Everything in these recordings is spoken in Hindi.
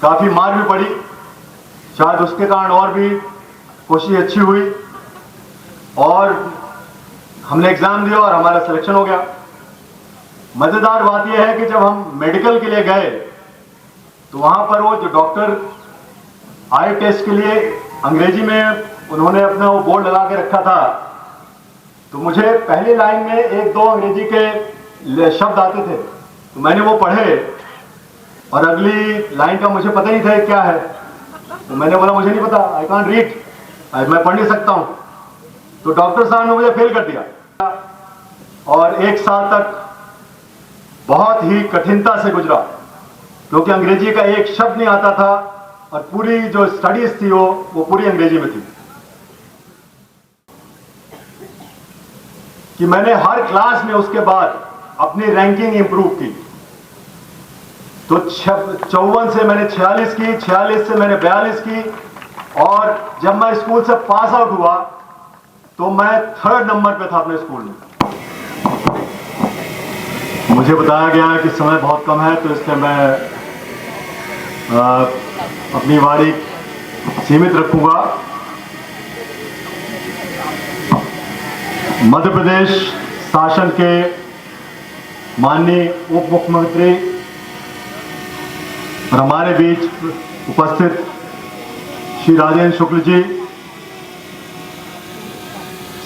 काफ़ी मार भी पड़ी, शायद उसके कारण और भी कोशिश अच्छी हुई और हमने एग्ज़ाम दिया और हमारा सिलेक्शन हो गया। मज़ेदार बात यह है कि जब हम मेडिकल के लिए गए तो वहाँ पर वो जो डॉक्टर आई टेस्ट के लिए अंग्रेजी में उन्होंने अपना वो बोर्ड लगा के रखा था, तो मुझे पहली लाइन में एक दो अंग्रेजी के शब्द आते थे, तो मैंने वो पढ़े और अगली लाइन का मुझे पता नहीं था क्या है, तो मैंने बोला मुझे नहीं पता, आई कांट रीड, मैं पढ़ नहीं सकता हूँ। तो डॉक्टर साहब ने मुझे फेल कर दिया और 1 साल तक बहुत ही कठिनता से गुजरा, क्योंकि अंग्रेजी का एक शब्द नहीं आता था और पूरी जो स्टडीज थी वो पूरी अंग्रेजी में थी। कि मैंने हर क्लास में उसके बाद अपनी रैंकिंग इंप्रूव की, तो 54 से मैंने 46 की, 46 से मैंने 42 की और जब मैं स्कूल से पास आउट हुआ तो मैं 3rd नंबर पे था अपने स्कूल में। मुझे बताया गया है कि समय बहुत कम है, तो इसलिए मैं अपनी बारी सीमित रखूंगा। मध्य प्रदेश शासन के माननीय उप मुख्यमंत्री और हमारे बीच उपस्थित श्री राजेंद्र शुक्ल जी,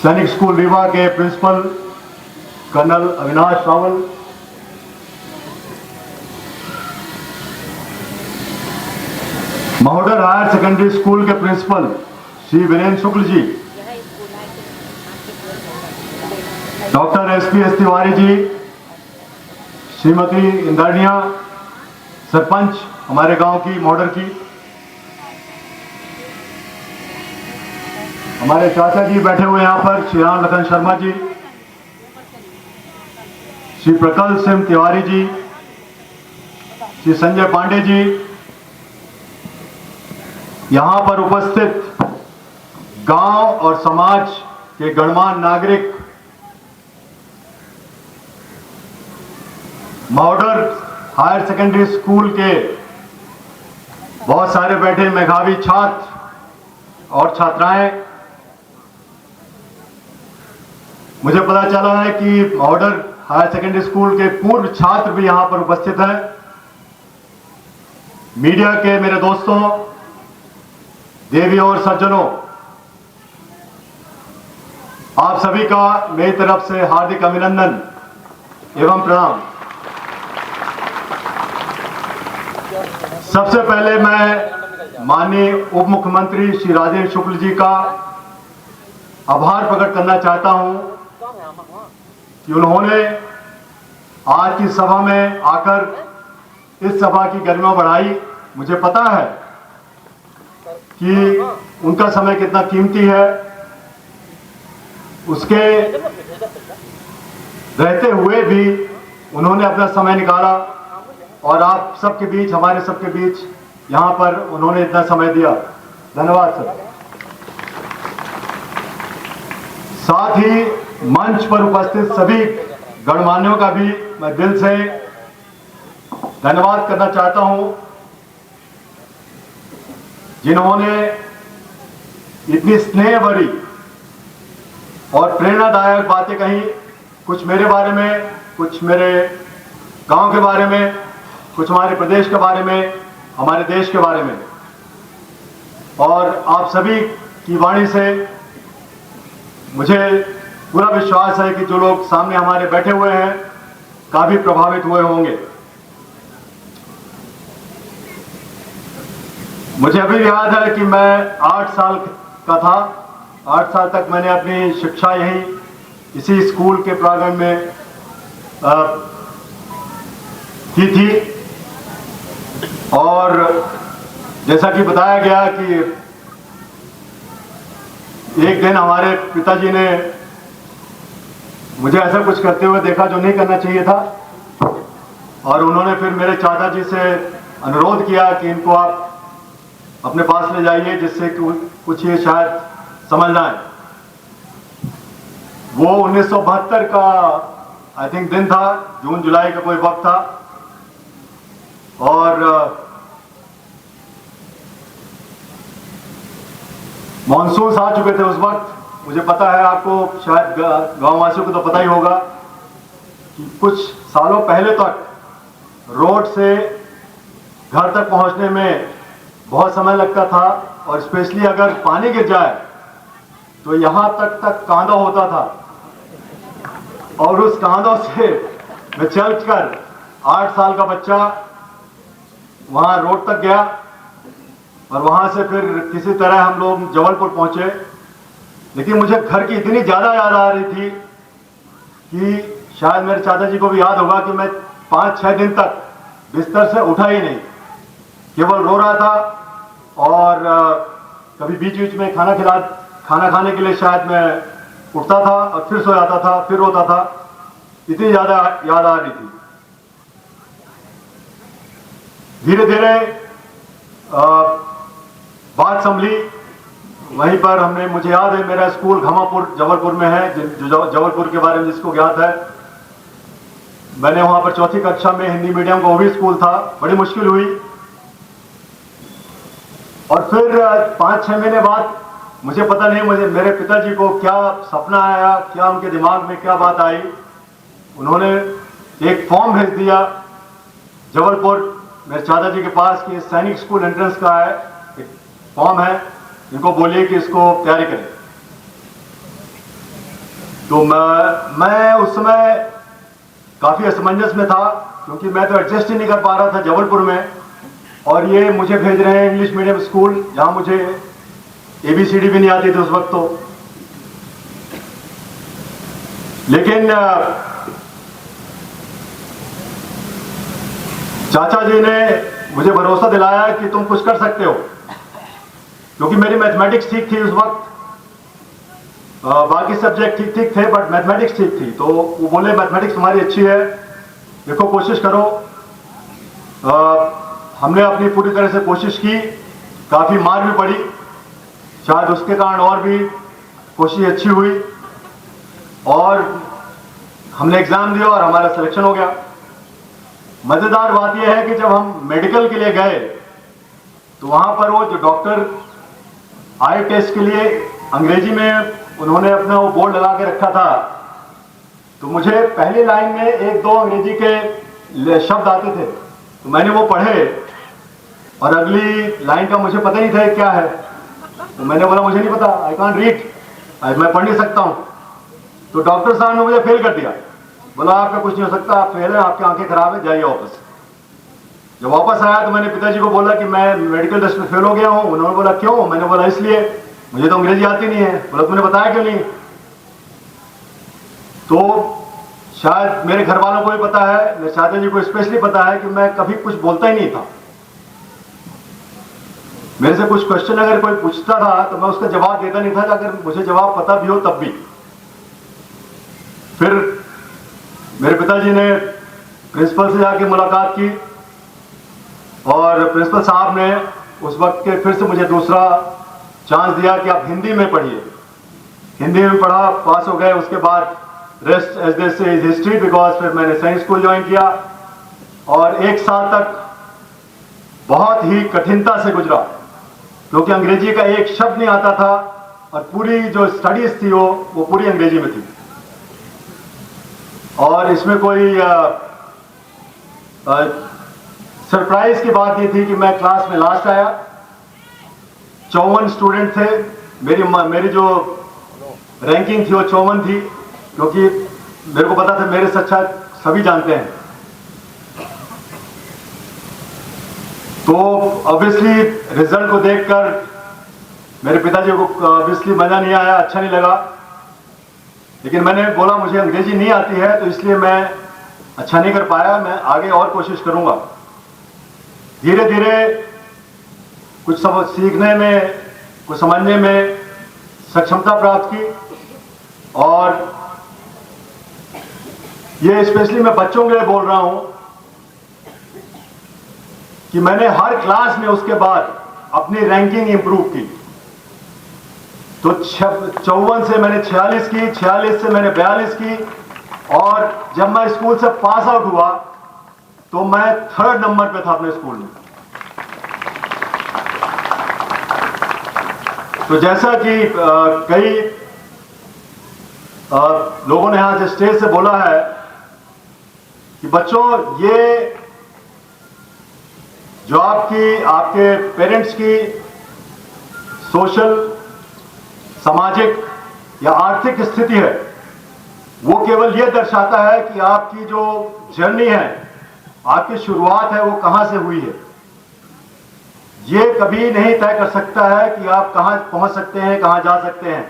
सैनिक स्कूल रीवा के प्रिंसिपल कर्नल अविनाश रावल, महोदर हायर सेकेंडरी स्कूल के principal Shri Virendra Shukla ji, doctor S Tiwari ji, Shrimati Indraniya, sarpanch हमारे गांव की महोदर की, हमारे चाचा जी बैठे हुए यहाँ पर श्री राम लखन शर्मा जी, श्री प्रकल्प सिंह तिवारी जी, श्री संजय पांडे जी, यहाँ पर उपस्थित गांव और समाज के गणमान्य नागरिक, मॉडर्न हायर सेकेंडरी स्कूल के बहुत सारे बैठे मेधावी छात्र और छात्राएं, मुझे पता चला है कि मॉडर्न हायर सेकेंडरी स्कूल के पूर्व छात्र भी यहां पर उपस्थित हैं। मीडिया के मेरे दोस्तों, देवियों और सज्जनों, आप सभी का मेरी तरफ से हार्दिक अभिनंदन एवं प्रणाम। सबसे पहले मैं माननीय उप मुख्यमंत्री श्री राजेंद्र शुक्ल जी का आभार प्रकट करना चाहता हूं कि उन्होंने आज की सभा में आकर इस सभा की गरिमा बढ़ाई। मुझे पता है कि उनका समय कितना कीमती है, उसके रहते हुए भी उन्होंने अपना समय निकाला और आप सबके बीच, हमारे सबके बीच यहाँ पर उन्होंने इतना समय दिया। धन्यवाद सर। साथ ही मंच पर उपस्थित सभी गणमान्यों का भी मैं दिल से धन्यवाद करना चाहता हूँ, जिन्होंने इतनी स्नेह भरी और प्रेरणादायक बातें कही, कुछ मेरे बारे में, कुछ मेरे गांव के बारे में, कुछ हमारे प्रदेश के बारे में, हमारे देश के बारे में। और आप सभी की वाणी से मुझे पूरा विश्वास है कि जो लोग सामने हमारे बैठे हुए हैं काफी प्रभावित हुए होंगे। मुझे अभी याद है कि मैं 8 साल का था। 8 साल तक मैंने अपनी शिक्षा यहीं इसी स्कूल के प्रांगण में की थी। और जैसा कि बताया गया कि एक दिन हमारे पिताजी ने मुझे ऐसा कुछ करते हुए देखा जो नहीं करना चाहिए था, और उन्होंने फिर मेरे चाचा जी से अनुरोध किया कि इनको आप अपने पास ले जाइए, जिससे कि कुछ ये शायद समझ ना आए। वो 1972 का आई थिंक दिन था, जून जुलाई का कोई वक्त था, और मॉनसून आ चुके थे उस वक्त। मुझे पता है, आपको शायद गांव वासियों को तो पता ही होगा कि कुछ सालों पहले तक रोड से घर तक पहुंचने में बहुत समय लगता था, और स्पेशली अगर पानी गिर जाए तो यहां तक कांदा होता था, और उस कांदों से मैं चलकर 8 साल का बच्चा वहां रोड तक गया, और वहां से फिर किसी तरह हम लोग जबलपुर पहुंचे। लेकिन मुझे घर की इतनी ज्यादा याद आ रही थी कि शायद मेरे चाचा जी को भी याद होगा कि मैं 5-6 दिन तक बिस्तर से उठा ही नहीं, केवल रो रहा था। और कभी बीच बीच में खाना खाने के लिए शायद मैं उठता था और फिर सो जाता था, फिर रोता था। इतनी ज्यादा याद आ रही थी। धीरे धीरे बात संभली। वहीं पर हमने, मुझे याद है मेरा स्कूल घमापुर जबलपुर में है, जो जबलपुर के बारे में जिसको ज्ञात है। मैंने वहां पर 4वीं कक्षा में हिंदी मीडियम का वो भी स्कूल था। बड़ी मुश्किल हुई, और फिर 5-6 महीने बाद मुझे पता नहीं मेरे पिताजी को क्या सपना आया, क्या उनके दिमाग में क्या बात आई, उन्होंने एक फॉर्म भेज दिया जबलपुर मेरे चाचा जी के पास कि सैनिक स्कूल एंट्रेंस का है, एक फॉर्म है, इनको बोलिए कि इसको तैयारी करें। तो मैं उस समय काफी असमंजस में था, क्योंकि मैं तो एडजस्ट ही नहीं कर पा रहा था जबलपुर में, और ये मुझे भेज रहे हैं इंग्लिश मीडियम स्कूल, जहां मुझे ABCD भी नहीं आती थी उस वक्त तो। लेकिन चाचा जी ने मुझे भरोसा दिलाया कि तुम कुछ कर सकते हो, क्योंकि मेरी मैथमेटिक्स ठीक थी उस वक्त। बाकी सब्जेक्ट ठीक ठीक थे, बट मैथमेटिक्स ठीक थी। तो वो बोले मैथमेटिक्स तुम्हारी अच्छी है, देखो कोशिश करो। हमने अपनी पूरी तरह से कोशिश की, काफी मार भी पड़ी, शायद उसके कारण और भी कोशिश अच्छी हुई, और हमने एग्जाम दिया और हमारा सिलेक्शन हो गया। मजेदार बात यह है कि जब हम मेडिकल के लिए गए तो वहां पर वो जो डॉक्टर आई टेस्ट के लिए अंग्रेजी में उन्होंने अपना वो बोर्ड लगा के रखा था। तो मुझे पहली लाइन में 1-2 अंग्रेजी के शब्द आते थे, तो मैंने वो पढ़े, और अगली लाइन का मुझे पता नहीं था क्या है। तो मैंने बोला मुझे नहीं पता, आई कांट रीड, मैं पढ़ नहीं सकता हूं। तो डॉक्टर साहब ने मुझे फेल कर दिया, बोला आपका कुछ नहीं हो सकता, आप फेल है, आपकी आंखें खराब है, जाइए वापस। जब वापस आया तो मैंने पिताजी को बोला कि मैं मेडिकल टेस्ट में फेल हो गया हूं। उन्होंने बोला क्यों? मैंने बोला इसलिए, मुझे तो अंग्रेजी आती नहीं है। बोला तुमने बताया क्यों नहीं? तो शायद मेरे घर वालों को भी पता है, मेरे चाचा जी को स्पेशली पता है कि मैं कभी कुछ बोलता ही नहीं था। मेरे से कुछ क्वेश्चन अगर कोई पूछता था तो मैं उसका जवाब देता नहीं था, अगर मुझे जवाब पता भी हो तब भी। फिर मेरे पिताजी ने प्रिंसिपल से जाके मुलाकात की, और प्रिंसिपल साहब ने उस वक्त के फिर से मुझे दूसरा चांस दिया कि आप हिंदी में पढ़िए। हिंदी में पढ़ा, पास हो गए। उसके बाद रेस्ट एज दे से इज हिस्ट्री, बिकॉज फिर मैंने साइंस स्कूल ज्वाइन किया, और 1 साल तक बहुत ही कठिनता से गुजरा, क्योंकि अंग्रेजी का एक शब्द नहीं आता था, और पूरी जो स्टडीज थी वो पूरी अंग्रेजी में थी। और इसमें कोई सरप्राइज की बात ये थी कि मैं क्लास में लास्ट आया। 54 स्टूडेंट थे। मेरी जो रैंकिंग थी वो 54 थी, क्योंकि मेरे को पता था मेरे से अच्छा सभी जानते हैं। तो ऑब्वियसली रिजल्ट को देखकर मेरे पिताजी को ऑब्वियसली मजा नहीं आया, अच्छा नहीं लगा। लेकिन मैंने बोला मुझे अंग्रेजी नहीं आती है, तो इसलिए मैं अच्छा नहीं कर पाया, मैं आगे और कोशिश करूंगा। धीरे धीरे कुछ सीखने में, कुछ समझने में सक्षमता प्राप्त की, और ये स्पेशली मैं बच्चों के लिए बोल रहा हूं कि मैंने हर क्लास में उसके बाद अपनी रैंकिंग इंप्रूव की। तो 54 से मैंने 46 की, 46 से मैंने 42 की, और जब मैं स्कूल से पास आउट हुआ तो मैं 3rd नंबर पे था अपने स्कूल में। तो जैसा कि कई लोगों ने यहाँ से स्टेज से बोला है कि बच्चों, ये जो आपके पेरेंट्स की सोशल, सामाजिक या आर्थिक स्थिति है, वो केवल ये दर्शाता है कि आपकी जो जर्नी है, आपकी शुरुआत है, वो कहां से हुई है। ये कभी नहीं तय कर सकता है कि आप कहां पहुंच सकते हैं, कहां जा सकते हैं।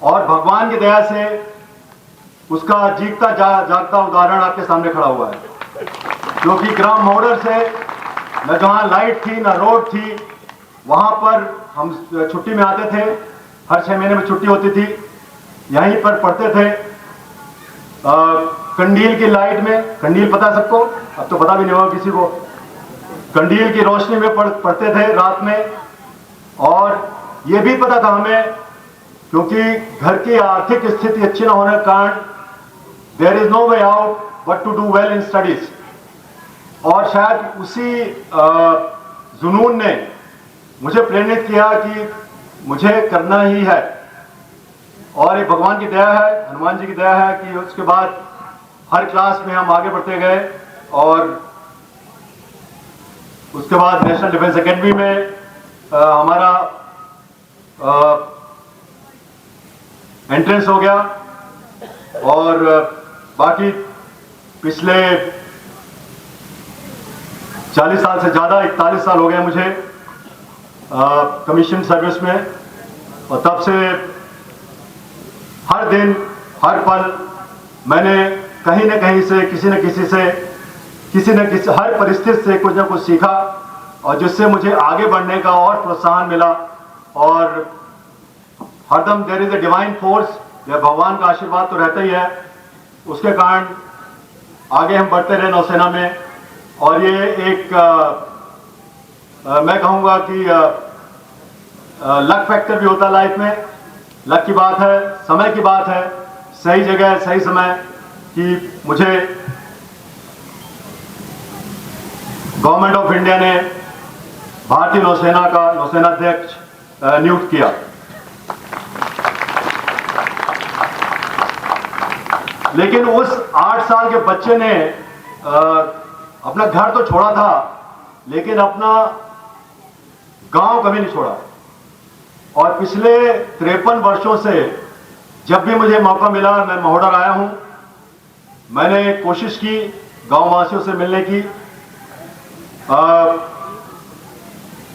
और भगवान की दया से उसका जीता जागता उदाहरण आपके सामने खड़ा हुआ है, क्योंकि ग्राम महोदर से न जहां लाइट थी न रोड थी, वहां पर हम छुट्टी में आते थे, हर 6 महीने में छुट्टी होती थी, यहीं पर पढ़ते थे। कंडील की लाइट में, कंडील पता है सबको, अब तो पता भी नहीं होगा किसी को, कंडील की रोशनी में पढ़ते थे रात में। और ये भी पता था हमें, क्योंकि घर की आर्थिक स्थिति अच्छी न होने के कारण there is no way out but to do well in studies. और शायद उसी जुनून ने मुझे प्रेरित किया कि मुझे करना ही है। और ये भगवान की दया है, हनुमान जी की दया है कि उसके बाद हर क्लास में हम आगे बढ़ते गए और उसके बाद नेशनल डिफेंस एकेडमी में हमारा एंट्रेंस हो गया। और बाकी पिछले 40 साल से ज़्यादा, 41 साल हो गए मुझे कमीशन सर्विस में। और तब से हर दिन, हर पल मैंने कहीं न कहीं से, किसी न किसी हर परिस्थिति से कुछ न कुछ सीखा, और जिससे मुझे आगे बढ़ने का और प्रोत्साहन मिला। और हरदम there is a divine force, या भगवान का आशीर्वाद तो रहता ही है, उसके कारण आगे हम बढ़ते रहे नौसेना में। और ये एक मैं कहूँगा कि लक फैक्टर भी होता है लाइफ में। लक की बात है, समय की बात है, सही जगह सही समय कि मुझे गवर्नमेंट ऑफ इंडिया ने भारतीय नौसेना का नौसेनाध्यक्ष नियुक्त किया। लेकिन उस 8 साल के बच्चे ने अपना घर तो छोड़ा था, लेकिन अपना गांव कभी नहीं छोड़ा। और पिछले 53 वर्षों से जब भी मुझे मौका मिला, मैं महोदर आया हूं, मैंने कोशिश की गांववासियों से मिलने की।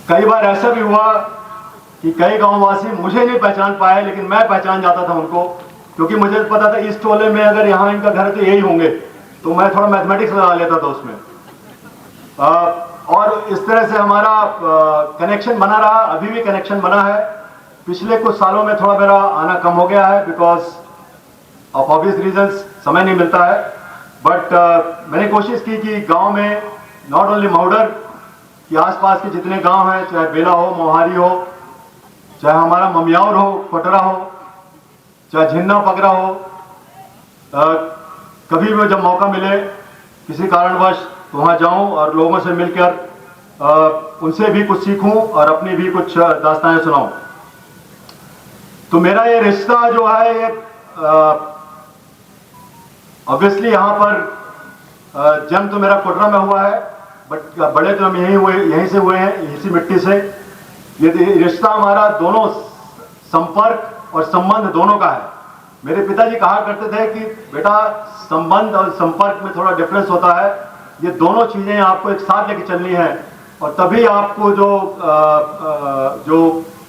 कई बार ऐसा भी हुआ कि कई गांववासी मुझे नहीं पहचान पाए, लेकिन मैं पहचान जाता था उनको, क्योंकि मुझे पता था इस टोले में अगर यहाँ इनका घर है तो यही होंगे, तो मैं थोड़ा मैथमेटिक्स लगा लेता था उसमें। और इस तरह से हमारा कनेक्शन बना रहा, अभी भी कनेक्शन बना है। पिछले कुछ सालों में थोड़ा मेरा आना कम हो गया है, बिकॉज ऑफ ऑब्वियस रीजंस, समय नहीं मिलता है। बट मैंने कोशिश की कि गांव में नॉट ओनली महोदर कि आसपास के जितने गांव हैं, चाहे बेला हो, मोहारी हो, चाहे हमारा ममियाउर हो, कोटरा हो, चाहे झिन्ना पगरा हो, कभी भी जब मौका मिले किसी कारणवश तो वहाँ जाऊँ और लोगों से मिलकर उनसे भी कुछ सीखूं और अपनी भी कुछ दास्तानें सुनाऊं। तो मेरा ये रिश्ता जो है, ये ऑब्वियसली यहाँ पर जन्म तो मेरा कोटरा में हुआ है, बट बड़े तो हम यहीं से हुए हैं, इसी मिट्टी से। ये रिश्ता हमारा दोनों, संपर्क और संबंध दोनों का है। मेरे पिताजी कहा करते थे कि बेटा, संबंध और संपर्क में थोड़ा डिफरेंस होता है, ये दोनों चीजें आपको एक साथ लेके चलनी है, और तभी आपको जो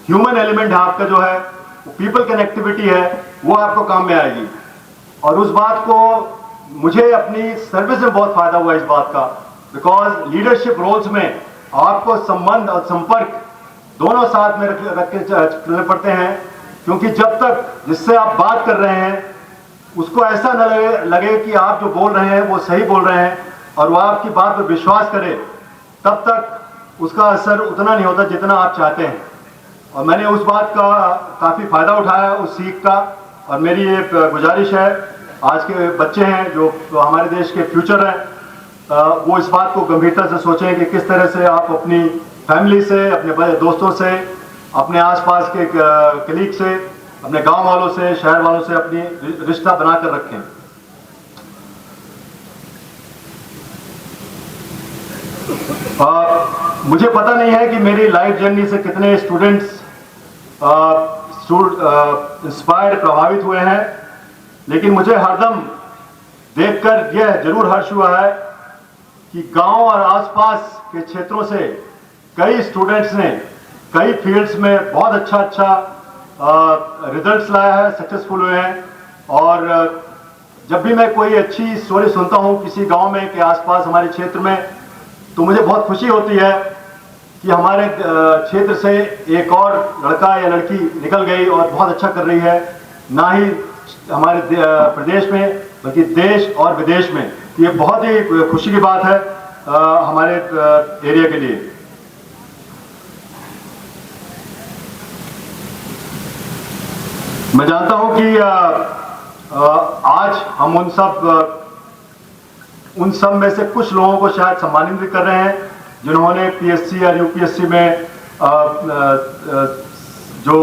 ह्यूमन एलिमेंट है आपका, जो है पीपल कनेक्टिविटी है, वो आपको काम में आएगी। और उस बात को मुझे अपनी सर्विस में बहुत फायदा हुआ इस बात का, बिकॉज लीडरशिप रोल्स में आपको संबंध और संपर्क दोनों साथ में रख के चलने पड़ते हैं, क्योंकि जब तक जिससे आप बात कर रहे हैं उसको ऐसा न लगे कि आप जो बोल रहे हैं वो सही बोल रहे हैं, और वो आपकी बात पर विश्वास करे, तब तक उसका असर उतना नहीं होता जितना आप चाहते हैं। और मैंने उस बात का काफ़ी फ़ायदा उठाया, उस सीख का। और मेरी ये गुजारिश है, आज के बच्चे हैं जो हमारे देश के फ्यूचर हैं, वो इस बात को गंभीरता से सोचें कि किस तरह से आप अपनी फैमिली से, अपने दोस्तों से अपने आसपास के कलीग से, अपने गांव वालों से, शहर वालों से अपनी रिश्ता बनाकर रखें। मुझे पता नहीं है कि मेरी लाइफ जर्नी से कितने स्टूडेंट्स इंस्पायर्ड, प्रभावित हुए हैं, लेकिन मुझे हरदम देखकर यह जरूर हर्ष हुआ है कि गांव और आसपास के क्षेत्रों से कई स्टूडेंट्स ने कई फील्ड्स में बहुत अच्छा रिजल्ट्स लाया है, सक्सेसफुल हुए हैं। और जब भी मैं कोई अच्छी स्टोरी सुनता हूं किसी गांव में के आसपास हमारे क्षेत्र में, तो मुझे बहुत खुशी होती है कि हमारे क्षेत्र से एक और लड़का या लड़की निकल गई और बहुत अच्छा कर रही है, ना ही हमारे प्रदेश में बल्कि देश और विदेश में। ये बहुत ही खुशी की बात है हमारे एरिया के लिए। मैं जानता हूं कि आज हम उन सब में से कुछ लोगों को शायद सम्मानित भी कर रहे हैं जिन्होंने पीएससी और यूपीएससी में जो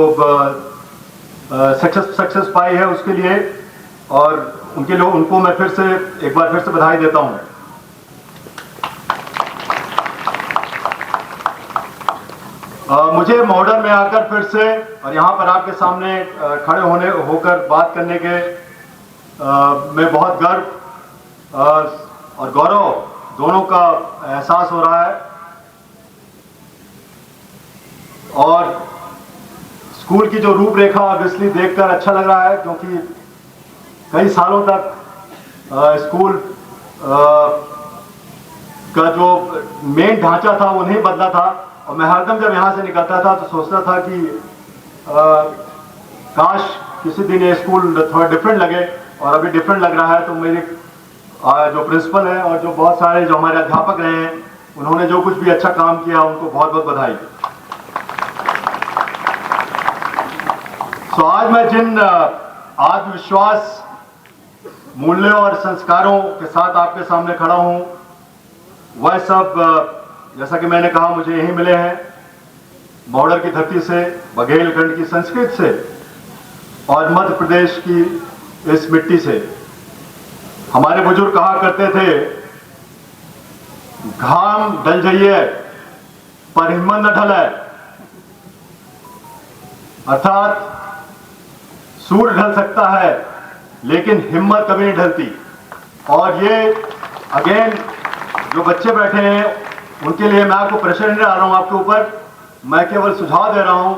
सक्सेस पाई है उसके लिए, और उनको मैं एक बार फिर से बधाई देता हूं। मुझे मॉडर्न में आकर फिर से और यहाँ पर आपके सामने खड़े होकर बात करने के में बहुत गर्व और गौरव दोनों का एहसास हो रहा है। और स्कूल की जो रूपरेखा ऑब्वियसली देखकर अच्छा लग रहा है, क्योंकि कई सालों तक स्कूल का जो मेन ढांचा था वो नहीं बदला था। और मैं हरदम जब यहाँ से निकलता था तो सोचता था कि काश किसी दिन ये स्कूल थोड़ा डिफरेंट लगे, और अभी डिफरेंट लग रहा है। तो मेरे जो प्रिंसिपल हैं और जो बहुत सारे जो हमारे अध्यापक रहे हैं, उन्होंने जो कुछ भी अच्छा काम किया उनको बहुत बहुत बधाई। तो आज मैं जिन आत्मविश्वास, मूल्यों और संस्कारों के साथ आपके सामने खड़ा हूं, वह सब जैसा कि मैंने कहा मुझे यही मिले हैं, बॉर्डर की धरती से, बघेलखंड की संस्कृति से और मध्य प्रदेश की इस मिट्टी से। हमारे बुजुर्ग कहा करते थे, घाम ढल जाइए पर हिम्मत न ढले, अर्थात सूर्य ढल सकता है लेकिन हिम्मत कभी नहीं ढलती। और ये अगेन जो बच्चे बैठे हैं उनके लिए मैं आपको प्रेशर नहीं डाल रहा हूं आपके ऊपर, मैं केवल सुझाव दे रहा हूं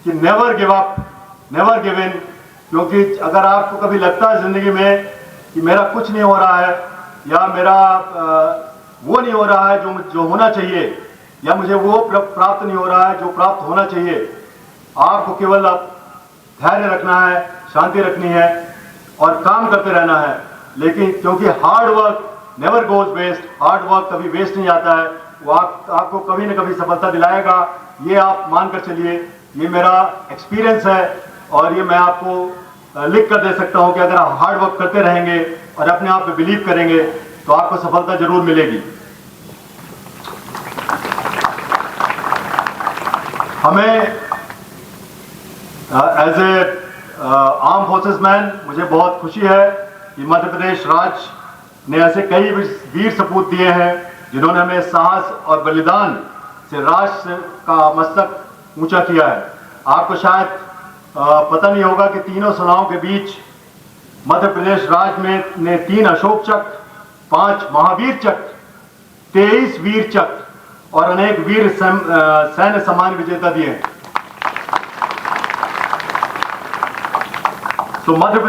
कि never give up, never give in. क्योंकि अगर आपको कभी लगता है जिंदगी में कि मेरा कुछ नहीं हो रहा है, या मेरा वो नहीं हो रहा है जो होना चाहिए, या मुझे वो प्राप्त नहीं हो रहा है जो प्राप्त होना चाहिए, आपको केवल धैर्य रखना है, शांति रखनी है और काम करते रहना है। लेकिन क्योंकि hard work never goes waste, hard work कभी वेस्ट नहीं जाता है, वो आपको कभी न कभी सफलता दिलाएगा, ये आप मानकर चलिए। ये मेरा एक्सपीरियंस है और ये मैं आपको लिख कर दे सकता हूं कि अगर आप हार्ड वर्क करते रहेंगे और अपने आप पे बिलीव करेंगे तो आपको सफलता जरूर मिलेगी। हमें as a arm forces man मुझे बहुत खुशी है कि मध्य प्रदेश राज्य ने ऐसे कई वीर सपूत दिए हैं जिन्होंने हमें साहस और बलिदान से राष्ट्र का मस्तक ऊंचा किया है। आपको शायद पता नहीं होगा कि तीनों सेनाओं के बीच मध्य प्रदेश राज्य ने 3 अशोक चक्र, 5 महावीर चक्र, 23 वीर चक्र और अनेक वीर सैन्य सम्मान विजेता दिए हैं। तो मध्य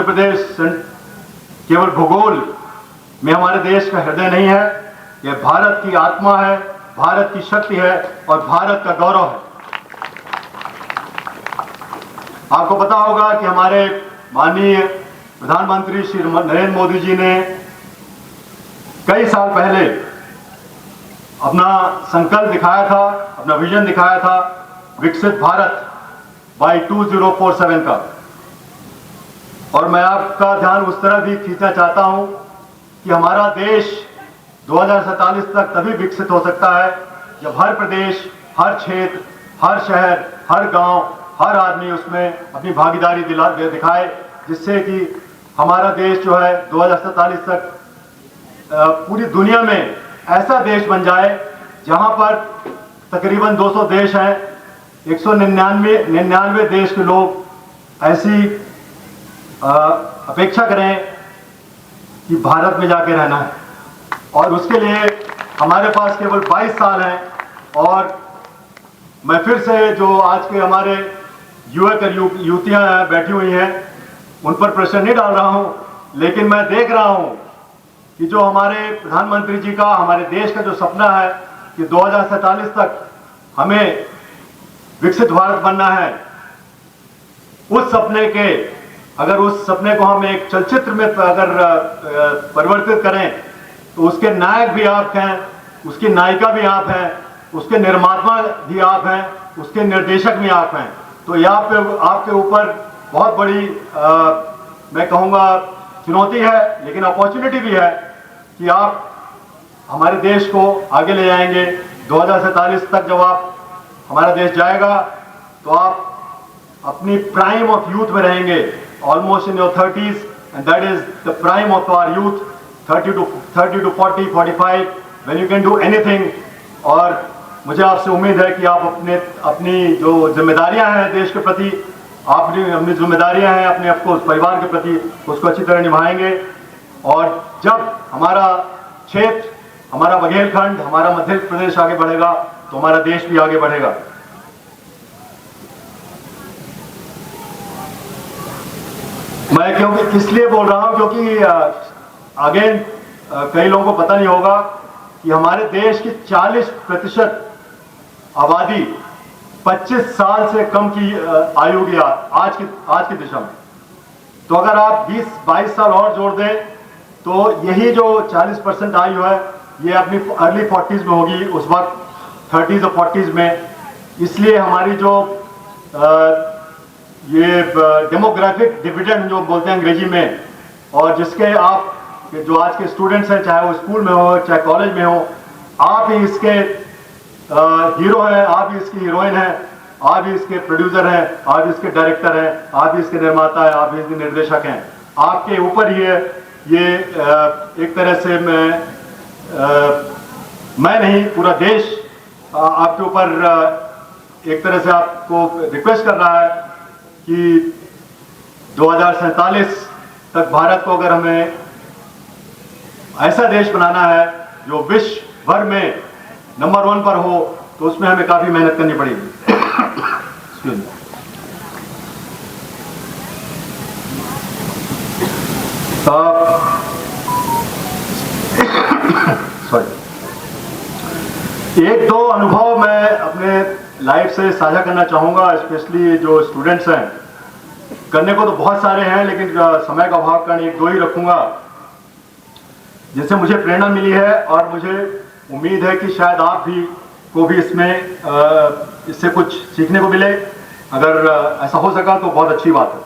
प्रदेश केवल भूगोल में हमारे देश का हृदय नहीं है, यह भारत की आत्मा है, भारत की शक्ति है और भारत का गौरव है। आपको पता होगा कि हमारे माननीय प्रधानमंत्री श्री नरेंद्र मोदी जी ने कई साल पहले अपना संकल्प दिखाया था, अपना विजन दिखाया था विकसित भारत बाय 2047 का। और मैं आपका ध्यान उस तरह भी खींचना चाहता हूं कि हमारा देश 2047 तक तभी विकसित हो सकता है जब हर प्रदेश, हर क्षेत्र, हर शहर, हर गांव, हर आदमी उसमें अपनी भागीदारी दिखाए, जिससे कि हमारा देश जो है 2047 तक पूरी दुनिया में ऐसा देश बन जाए जहां पर तकरीबन 200 देश हैं, 199 देश के लोग ऐसी अपेक्षा करें कि भारत में जाके रहना है। और उसके लिए हमारे पास केवल 22 साल हैं। और मैं फिर से जो आज के हमारे युवतियां बैठी हुई हैं उन पर प्रेशर नहीं डाल रहा हूं, लेकिन मैं देख रहा हूं कि जो हमारे प्रधानमंत्री जी का, हमारे देश का जो सपना है कि 2047 तक हमें विकसित भारत बनना है, उस सपने को हम एक चलचित्र में अगर परिवर्तित करें तो उसके नायक भी आप हैं, उसकी नायिका भी आप हैं, उसके निर्माता भी आप हैं, उसके निर्देशक भी आप हैं। तो यहाँ पे आपके ऊपर बहुत बड़ी मैं कहूँगा चुनौती है, लेकिन अपॉर्चुनिटी भी है कि आप हमारे देश को आगे ले जाएंगे। 2047 तक जब हमारा देश जाएगा तो आप अपनी प्राइम ऑफ यूथ में रहेंगे, almost in your 30s, and that is the prime of our youth, 30 to 40, 45, when you can do anything। और मुझे आपसे उम्मीद है कि आप अपनी जो जिम्मेदारियां हैं देश के प्रति, अपनी जिम्मेदारियां हैं अपने आपको परिवार के प्रति, उसको अच्छी तरह निभाएंगे। और जब हमारा क्षेत्र, हमारा बघेलखंड, हमारा मध्य प्रदेश आगे बढ़ेगा तो हमारा देश भी आगे बढ़ेगा। मैं क्योंकि इसलिए बोल रहा हूं क्योंकि अगेन कई लोगों को पता नहीं होगा कि हमारे देश की 40% आबादी 25 साल से कम की आयु की आज की दिशा में। तो अगर आप 20-22 साल और जोड़ दें तो यही जो 40% आयु है ये अपनी अर्ली 40s में होगी, उस वक्त 30s और 40s में। इसलिए हमारी जो ये डेमोग्राफिक डिविडेंड जो बोलते हैं अंग्रेजी में, और जिसके आप जो आज के स्टूडेंट्स हैं, चाहे वो स्कूल में हो चाहे कॉलेज में हो, आप ही इसके हीरो हैं, आप ही इसकी हीरोइन हैं, आप ही इसके प्रोड्यूसर हैं, आप ही इसके डायरेक्टर हैं, आप ही इसके निर्माता हैं, आप ही इसके निर्देशक हैं। आपके ऊपर ही ये एक तरह से मैं नहीं, पूरा देश आपके ऊपर एक तरह से आपको रिक्वेस्ट कर रहा है कि 2047 तक भारत को अगर हमें ऐसा देश बनाना है जो विश्व भर में नंबर 1 पर हो, तो उसमें हमें काफी मेहनत करनी पड़ेगी। सॉरी, एक दो अनुभव मैं अपने लाइफ से साझा करना चाहूंगा, स्पेशली जो स्टूडेंट्स हैं। करने को तो बहुत सारे हैं, लेकिन समय का अभाव कारण एक दो ही रखूंगा जिससे मुझे प्रेरणा मिली है, और मुझे उम्मीद है कि शायद आप भी को भी इससे कुछ सीखने को मिले। अगर ऐसा हो सका तो बहुत अच्छी बात है।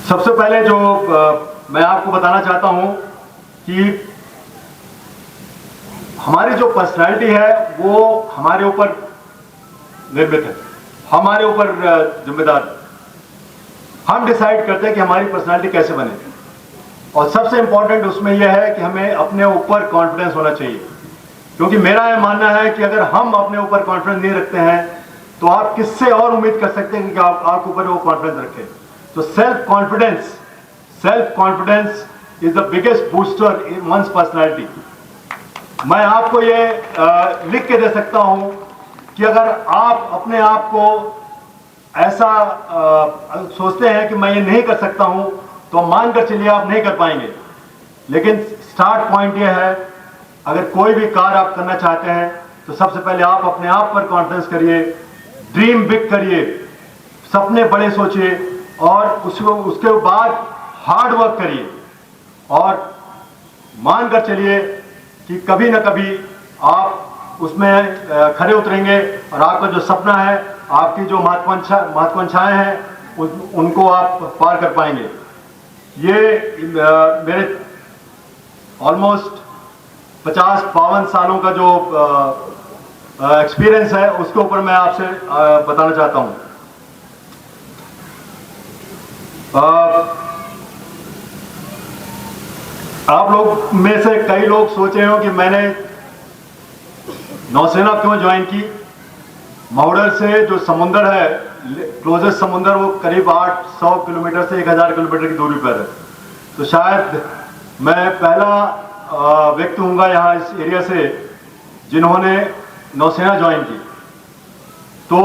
सबसे पहले जो मैं आपको बताना चाहता हूं कि हमारी जो पर्सनैलिटी है वो हमारे ऊपर निर्मित है, हमारे ऊपर जिम्मेदार। हम डिसाइड करते हैं कि हमारी पर्सनैलिटी कैसे बने, और सबसे इंपॉर्टेंट उसमें यह है कि हमें अपने ऊपर कॉन्फिडेंस होना चाहिए। क्योंकि मेरा यह मानना है कि अगर हम अपने ऊपर कॉन्फिडेंस नहीं रखते हैं तो आप किससे और उम्मीद कर सकते हैं कि आपके ऊपर वो कॉन्फिडेंस रखें। तो self confidence is the biggest booster in one's personality. मैं आपको ये लिख के दे सकता हूं कि अगर आप अपने आप को ऐसा सोचते हैं कि मैं ये नहीं कर सकता हूं, तो मानकर चलिए आप नहीं कर पाएंगे। लेकिन स्टार्ट पॉइंट ये है, अगर कोई भी कार्य आप करना चाहते हैं तो सबसे पहले आप अपने आप पर कॉन्फिडेंस करिए, ड्रीम बिग करिए, सपने बड़े सोचिए, और उसके बाद हार्ड वर्क करिए, और मानकर चलिए कि कभी ना कभी आप उसमें खरे उतरेंगे, और आपका जो सपना है, आपकी जो महत्वाकांक्षाएं हैं, उनको आप पार कर पाएंगे। ये मेरे ऑलमोस्ट 50-52 सालों का जो एक्सपीरियंस है उसके ऊपर मैं आपसे बताना चाहता हूं। आप लोग में से कई लोग सोच रहे हो कि मैंने नौसेना क्यों ज्वाइन की। महोडर से जो समुंदर है, क्लोजेस्ट समुंदर, वो करीब 800 किलोमीटर से 1000 किलोमीटर की दूरी पर है। तो शायद मैं पहला व्यक्ति हूँगा यहाँ इस एरिया से जिन्होंने नौसेना ज्वाइन की। तो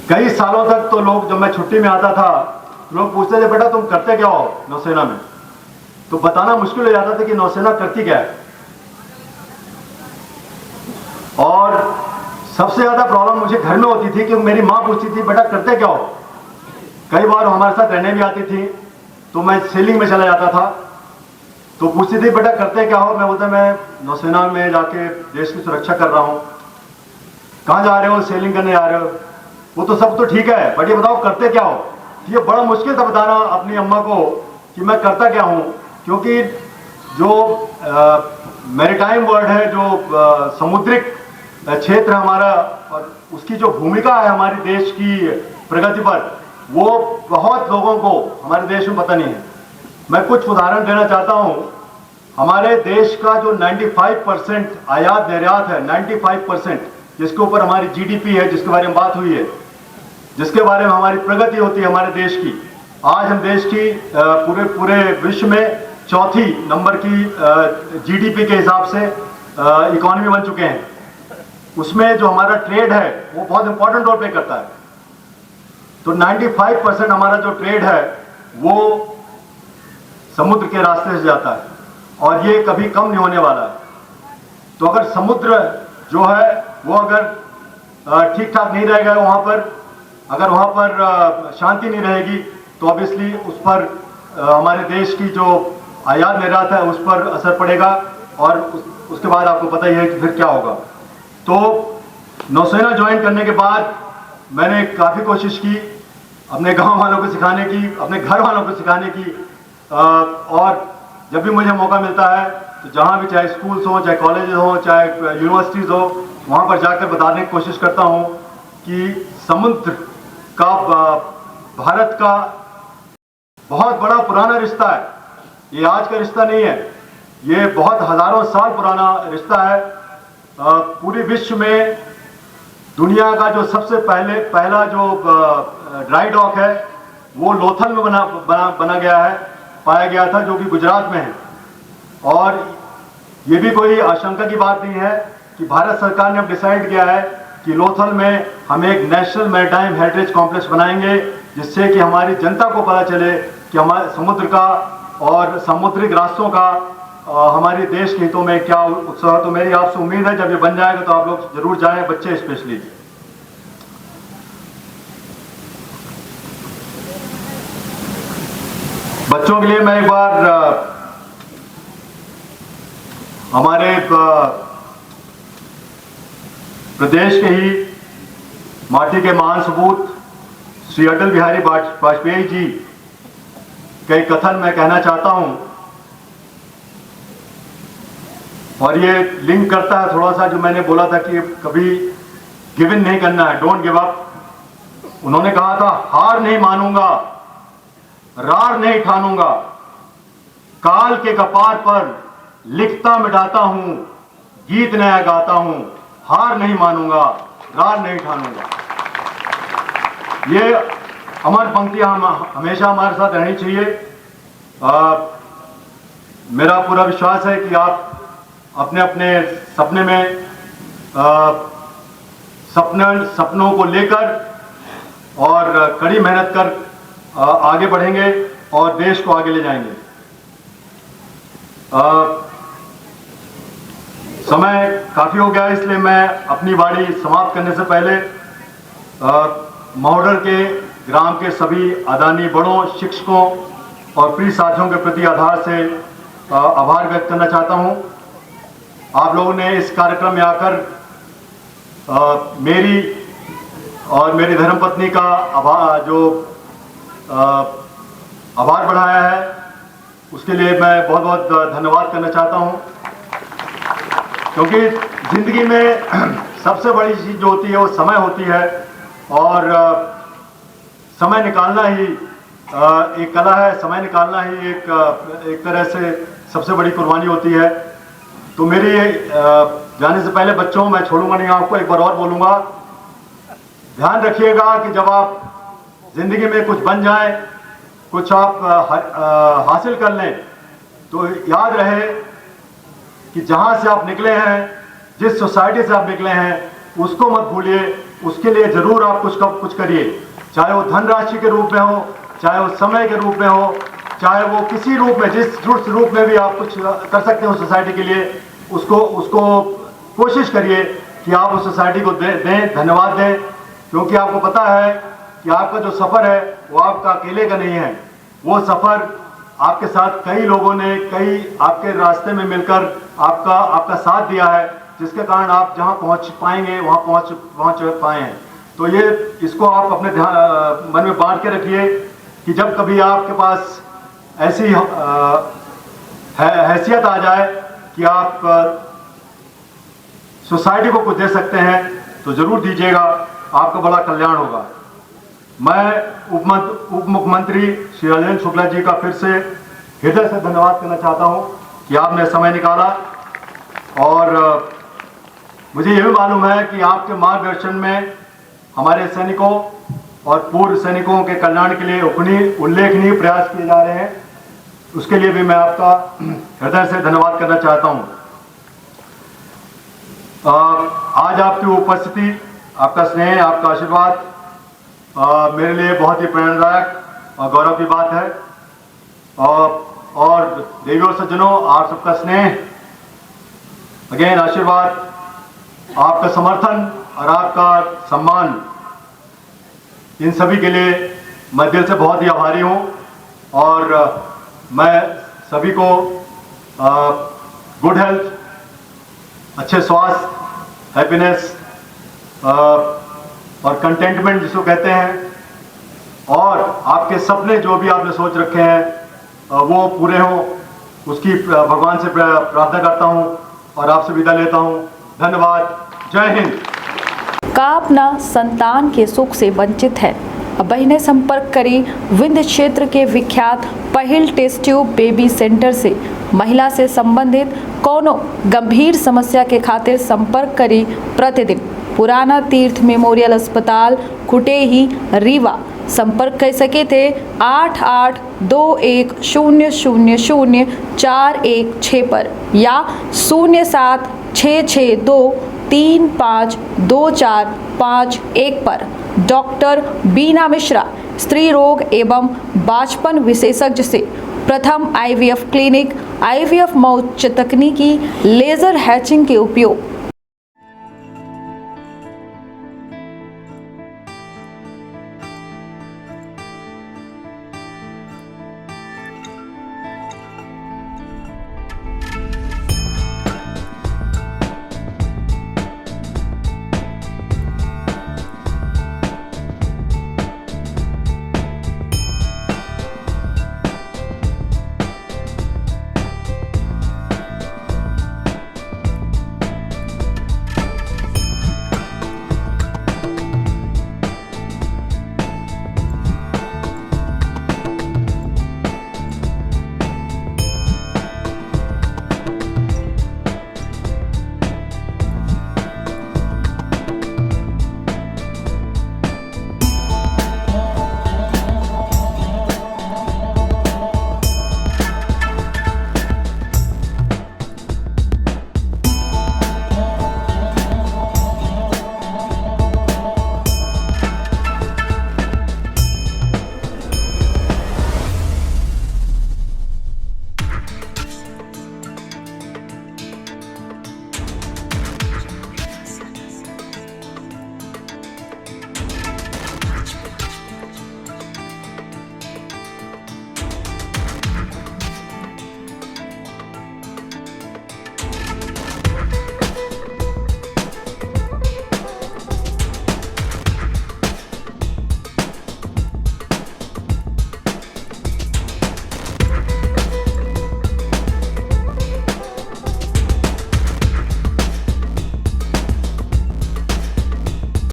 कई सालों तक तो लोग, जब मैं छुट्टी में आता था, लोग पूछते थे बेटा तुम करते क्या हो नौसेना में। तो बताना मुश्किल हो जाता था कि नौसेना करती क्या है। और सबसे ज्यादा प्रॉब्लम मुझे घर में होती थी कि मेरी माँ पूछती थी बेटा करते क्या हो। कई बार हमारे साथ रहने भी आती थी, तो मैं सेलिंग में चला जाता था, तो पूछती थी बेटा करते क्या हो। मैं बोलता मैं नौसेना में जाके देश की सुरक्षा कर रहा हूँ। कहाँ जा रहे हो? सेलिंग करने जा रहे हो। वो तो सब तो ठीक है, बट ये बताओ करते क्या हो। ये बड़ा मुश्किल था बताना अपनी अम्मा को कि मैं करता क्या हूँ, क्योंकि जो मैरीटाइम वर्ड है, जो समुद्रिक क्षेत्र हमारा, और उसकी जो भूमिका है हमारे देश की प्रगति पर, वो बहुत लोगों को हमारे देश में पता नहीं है। मैं कुछ उदाहरण देना चाहता हूं। हमारे देश का जो 95% आयात निर्यात है, 95%, जिसके ऊपर हमारी जीडीपी है, जिसके बारे में बात हुई है, जिसके बारे में हमारी प्रगति होती है हमारे देश की। आज हम देश की पूरे विश्व में चौथी नंबर की जीडीपी के हिसाब से इकोनॉमी बन चुके हैं। उसमें जो हमारा ट्रेड है वो बहुत इंपॉर्टेंट रोल प्ले करता है। तो 95% हमारा जो ट्रेड है वो समुद्र के रास्ते से जाता है, और ये कभी कम नहीं होने वाला है। तो अगर समुद्र जो है वो अगर ठीक ठाक नहीं रहेगा वहाँ पर, अगर वहाँ पर शांति नहीं रहेगी, तो ऑब्वियसली उस पर हमारे देश की जो आयात निर्यात है उस पर असर पड़ेगा, और उसके बाद आपको पता ही है कि फिर क्या होगा। तो नौसेना ज्वाइन करने के बाद मैंने काफ़ी कोशिश की अपने गांव वालों को सिखाने की, अपने घर वालों को सिखाने की, और जब भी मुझे मौका मिलता है तो जहाँ भी, चाहे स्कूल्स हो, चाहे कॉलेजेस हो, चाहे यूनिवर्सिटीज़ हो, वहाँ पर जाकर बताने की कोशिश करता हूँ कि समुद्र का भारत का बहुत बड़ा पुराना रिश्ता है। ये आज का रिश्ता नहीं है, ये बहुत हजारों साल पुराना रिश्ता है। पूरी विश्व में दुनिया का जो सबसे पहला जो ड्राई डॉक है वो लोथल में बना गया है, पाया गया था, जो कि गुजरात में है। और ये भी कोई आशंका की बात नहीं है कि भारत सरकार ने अब डिसाइड किया है कि लोथल में हम एक नेशनल मैरीटाइम हेरिटेज कॉम्प्लेक्स बनाएंगे, जिससे कि हमारी जनता को पता चले कि हमारे समुद्र का और समुद्रिक रास्तों का हमारे देश के हितों में क्या उत्साह। तो मेरी आपसे उम्मीद है जब ये बन जाएगा तो आप लोग जरूर जाएं, बच्चे स्पेशली। बच्चों के लिए मैं एक बार हमारे प्रदेश के ही माटी के महान सपूत श्री अटल बिहारी वाजपेयी जी का एक कथन मैं कहना चाहता हूं, और ये लिंक करता है थोड़ा सा जो मैंने बोला था कि कभी गिव इन नहीं करना है, डोंट गिव अप। उन्होंने कहा था, हार नहीं मानूंगा, रार नहीं ठानूंगा, काल के कपार पर लिखता मिटाता हूं, गीत नया गाता हूं, हार नहीं मानूंगा, रार नहीं ठानूंगा। ये अमर पंक्तियां हमेशा हमारे साथ रहनी चाहिए। मेरा पूरा विश्वास है कि आप अपने अपने सपने में सपनों को लेकर और कड़ी मेहनत कर आगे बढ़ेंगे और देश को आगे ले जाएंगे। समय काफ़ी हो गया, इसलिए मैं अपनी वाणी समाप्त करने से पहले महोडर के ग्राम के सभी आदरणीय बड़ों, शिक्षकों और प्रिय साथियों के प्रति आधार से आभार व्यक्त करना चाहता हूं। आप लोगों ने इस कार्यक्रम में आकर मेरी और मेरी धर्मपत्नी का आभार बढ़ाया है, उसके लिए मैं बहुत बहुत धन्यवाद करना चाहता हूँ, क्योंकि ज़िंदगी में सबसे बड़ी चीज़ जो होती है वो समय होती है, और समय निकालना ही एक कला है। समय निकालना ही एक तरह से सबसे बड़ी कुर्बानी होती है। तो मेरी जाने से पहले बच्चों, मैं छोड़ूंगा नहीं आपको, एक बार और बोलूँगा, ध्यान रखिएगा कि जब आप ज़िंदगी में कुछ बन जाएं, कुछ आप हासिल कर लें, तो याद रहे कि जहाँ से आप निकले हैं, जिस सोसाइटी से आप निकले हैं, उसको मत भूलिए। उसके लिए ज़रूर आप कुछ करिए, चाहे वो धनराशि के रूप में हो, चाहे वो समय के रूप में हो, चाहे वो किसी रूप में, जिस रूप में भी आप कुछ कर सकते हो सोसाइटी के लिए, उसको कोशिश करिए कि आप उस सोसाइटी को दें, धन्यवाद दें। क्योंकि आपको पता है कि आपका जो सफ़र है वो आपका अकेले का नहीं है। वो सफ़र आपके साथ कई लोगों ने, कई आपके रास्ते में मिलकर आपका साथ दिया है, जिसके कारण आप जहां पहुंच पाएंगे वहां पहुंच पाए हैं। तो ये इसको आप अपने मन में बांध के रखिए कि जब कभी आपके पास ऐसी हैसियत आ जाए कि आप सोसाइटी को कुछ दे सकते हैं, तो ज़रूर दीजिएगा, आपका बड़ा कल्याण होगा। मैं उप मुख्यमंत्री श्री राजेंद्र शुक्ला जी का फिर से हृदय से धन्यवाद करना चाहता हूं कि आपने समय निकाला, और मुझे यह भी मालूम है कि आपके मार्गदर्शन में हमारे सैनिकों और पूर्व सैनिकों के कल्याण के लिए उल्लेखनीय प्रयास किए जा रहे हैं। उसके लिए भी मैं आपका हृदय से धन्यवाद करना चाहता हूं। आज आपकी उपस्थिति, आपका स्नेह, आपका आशीर्वाद मेरे लिए बहुत ही प्रेरणादायक और गौरव की बात है। और देवियों सज्जनों, आप सबका स्नेह, अगेन आशीर्वाद, आपका समर्थन और आपका सम्मान, इन सभी के लिए मैं दिल से बहुत ही आभारी हूँ। और मैं सभी को गुड हेल्थ, अच्छे स्वास्थ्य, हैप्पीनेस और कंटेंटमेंट जिसको कहते हैं, और आपके सपने जो भी आपने सोच रखे हैं वो पूरे हों, उसकी भगवान से प्रार्थना करता हूँ और आपसे विदा लेता हूँ। धन्यवाद। जय हिंद। का अपना संतान के सुख से वंचित है, अब बहिने संपर्क करी विंध्य क्षेत्र के विख्यात पहिल टेस्ट ट्यूब बेबी सेंटर से। महिला से संबंधित कोनो गंभीर समस्या के खातिर संपर्क करी प्रतिदिन पुराना तीर्थ मेमोरियल अस्पताल कुटेही रीवा। संपर्क कर सके थे 8821000416 पर या 0766235245 पर। डॉक्टर बीना मिश्रा, स्त्री रोग एवं बांझपन विशेषज्ञ से प्रथम IVF क्लिनिक, IVF मौत तकनीकी, लेजर हैचिंग के उपयोग,